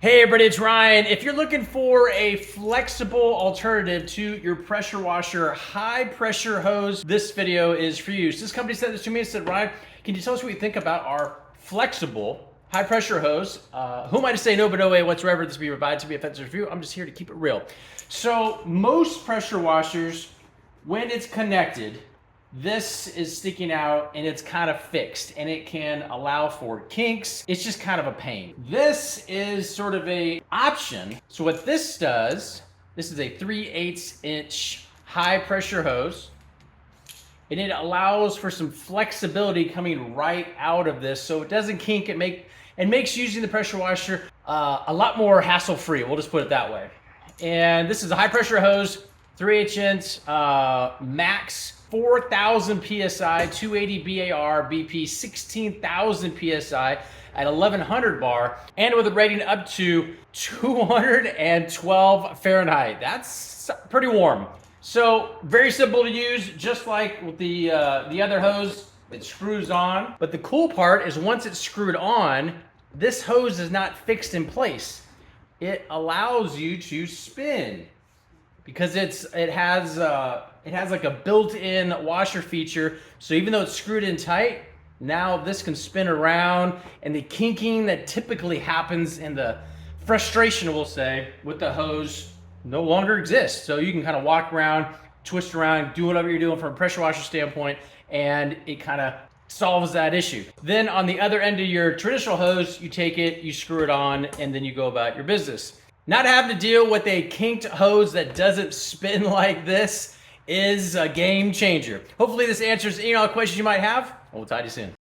Hey everybody, it's Ryan. If you're looking for a flexible alternative to your pressure washer high pressure hose, this video is for you. So this company sent this to me and said, Ryan, can you tell us what you think about our flexible high pressure hose? Who am I to say no, but no way whatsoever this will be provided to be offensive review? I'm just here to keep it real. So most pressure washers, when it's connected, this is sticking out and it's kind of fixed and it can allow for kinks. It's just kind of a pain. This is sort of a option. So what this does, this is a 3/8 inch high pressure hose and it allows for some flexibility coming right out of this so it doesn't kink. It makes using the pressure washer a lot more hassle free. We'll just put it that way. And this is a high pressure hose, 3/8 inch, max 4,000 PSI, 280 BAR, BP 16,000 PSI at 1100 bar, and with a rating up to 212 Fahrenheit. That's pretty warm. So very simple to use, just like with the other hose, it screws on. But the cool part is once it's screwed on, this hose is not fixed in place. It allows you to spin because it has like a built-in washer feature. So even though it's screwed in tight, now this can spin around, and the kinking that typically happens and the frustration, we'll say, with the hose no longer exists. So you can kind of walk around, twist around, do whatever you're doing from a pressure washer standpoint, and it kind of solves that issue. Then on the other end of your traditional hose, you take it, you screw it on, and then you go about your business. Not having to deal with a kinked hose that doesn't spin like this is a game changer. Hopefully this answers any questions you might have, and we'll talk to you soon.